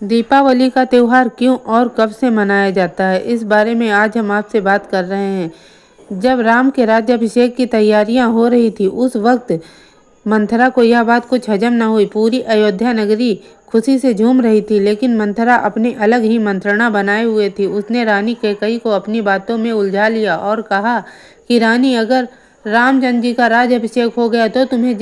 दीपावली का त्यौहार क्यों और कब से मनाया जाता है, इस बारे में आज हम आपसे बात कर रहे हैं। जब राम के राज्याभिषेक की तैयारियां हो रही थी, उस वक्त मंथरा को यह बात कुछ हजम न हुई। पूरी अयोध्या नगरी खुशी से झूम रही थी, लेकिन मंथरा अपनी अलग ही मंत्रणा बनाए हुए थी। उसने रानी कैकेयी को अपनी बातों में उलझा लिया और कहा कि रानी, अगर रामचंद्र जी का राज्याभिषेक हो गया तो तुम्हें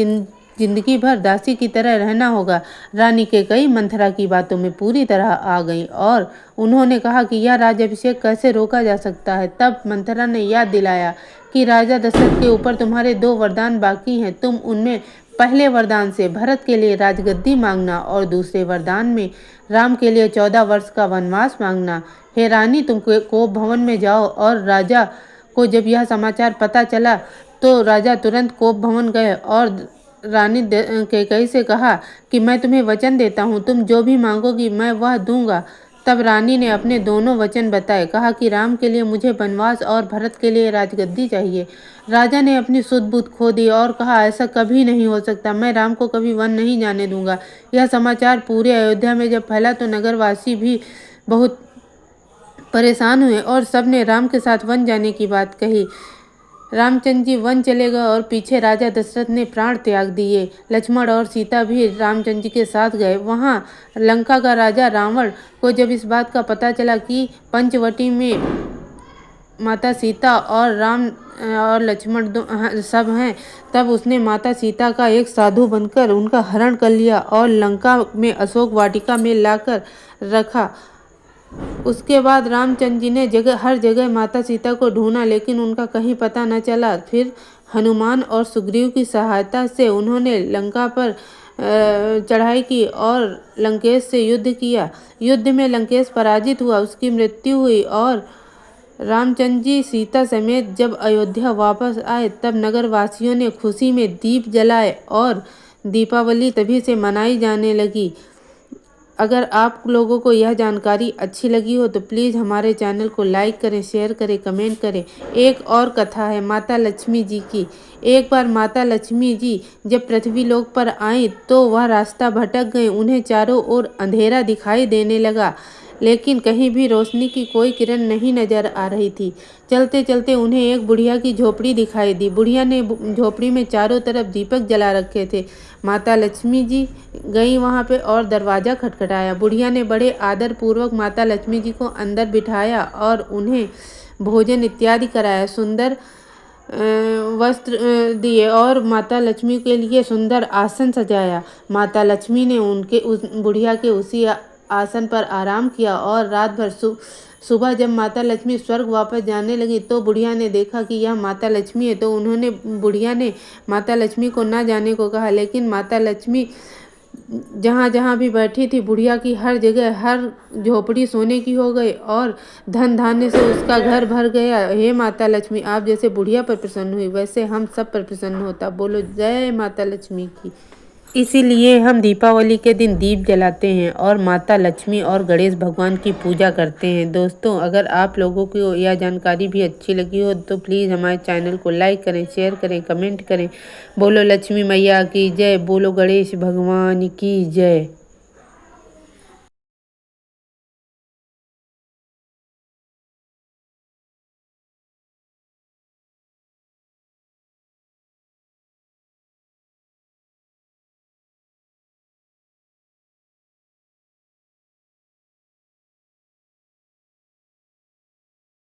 जिंदगी भर दासी की तरह रहना होगा। रानी कैकेयी मंथरा की बातों में पूरी तरह आ गई और उन्होंने कहा कि यह राज्याभिषेक कैसे रोका जा सकता है। तब मंथरा ने याद दिलाया कि राजा दशरथ के ऊपर तुम्हारे 2 वरदान बाकी हैं। तुम उनमें पहले वरदान से भरत के लिए राजगद्दी मांगना और दूसरे वरदान में राम के लिए 14 वर्ष का वनवास मांगना। हे रानी, तुम कोप भवन में जाओ। और राजा को जब यह समाचार पता चला तो राजा तुरंत कोप भवन गए और रानी कैकेयी से कहा कि मैं तुम्हें वचन देता हूँ, तुम जो भी मांगोगी मैं वह दूंगा। तब रानी ने अपने दोनों वचन बताए। कहा कि राम के लिए मुझे वनवास और भरत के लिए राजगद्दी चाहिए। राजा ने अपनी सुध बुध खो दी और कहा, ऐसा कभी नहीं हो सकता, मैं राम को कभी वन नहीं जाने दूंगा। यह समाचार पूरे अयोध्या में जब फैला तो नगरवासी भी बहुत परेशान हुए और सबने राम के साथ वन जाने की बात कही। रामचंद्र जी वन चले गए और पीछे राजा दशरथ ने प्राण त्याग दिए। लक्ष्मण और सीता भी रामचंद्र जी के साथ गए। वहां लंका का राजा रावण को जब इस बात का पता चला कि पंचवटी में माता सीता और राम और लक्ष्मण सब हैं, तब उसने माता सीता का एक साधु बनकर उनका हरण कर लिया और लंका में अशोक वाटिका में लाकर रखा। उसके बाद रामचंद्र जी ने हर जगह माता सीता को ढूंढा, लेकिन उनका कहीं पता न चला। फिर हनुमान और सुग्रीव की सहायता से उन्होंने लंका पर चढ़ाई की और लंकेश से युद्ध किया। युद्ध में लंकेश पराजित हुआ, उसकी मृत्यु हुई और रामचंद्र जी सीता समेत जब अयोध्या वापस आए तब नगरवासियों ने खुशी में दीप जलाए और दीपावली तभी से मनाई जाने लगी। अगर आप लोगों को यह जानकारी अच्छी लगी हो तो प्लीज़ हमारे चैनल को लाइक करें, शेयर करें, कमेंट करें। एक और कथा है माता लक्ष्मी जी की। एक बार माता लक्ष्मी जी जब पृथ्वी लोक पर आईं तो वह रास्ता भटक गईं। उन्हें चारों ओर अंधेरा दिखाई देने लगा, लेकिन कहीं भी रोशनी की कोई किरण नहीं नजर आ रही थी। चलते चलते उन्हें एक बुढ़िया की झोपड़ी दिखाई दी। बुढ़िया ने झोपड़ी में चारों तरफ दीपक जला रखे थे। माता लक्ष्मी जी गई वहां पे और दरवाज़ा खटखटाया। बुढ़िया ने बड़े आदर पूर्वक माता लक्ष्मी जी को अंदर बिठाया और उन्हें भोजन इत्यादि कराया। सुंदर वस्त्र दिए और माता लक्ष्मी के लिए सुंदर आसन सजाया। माता लक्ष्मी ने उस बुढ़िया के उसी आसन पर आराम किया और रात भर सुबह जब माता लक्ष्मी स्वर्ग वापस जाने लगी तो बुढ़िया ने देखा कि यह माता लक्ष्मी है, तो बुढ़िया ने माता लक्ष्मी को ना जाने को कहा। लेकिन माता लक्ष्मी जहाँ जहाँ भी बैठी थी, बुढ़िया की हर जगह हर झोपड़ी सोने की हो गई और धन धान्य से उसका घर भर गया। हे माता लक्ष्मी, आप जैसे बुढ़िया पर प्रसन्न हुई वैसे हम सब पर प्रसन्न होता। बोलो जय माता लक्ष्मी की। इसीलिए हम दीपावली के दिन दीप जलाते हैं और माता लक्ष्मी और गणेश भगवान की पूजा करते हैं। दोस्तों, अगर आप लोगों को यह जानकारी भी अच्छी लगी हो तो प्लीज़ हमारे चैनल को लाइक करें, शेयर करें, कमेंट करें। बोलो लक्ष्मी मैया की जय, बोलो गणेश भगवान की जय।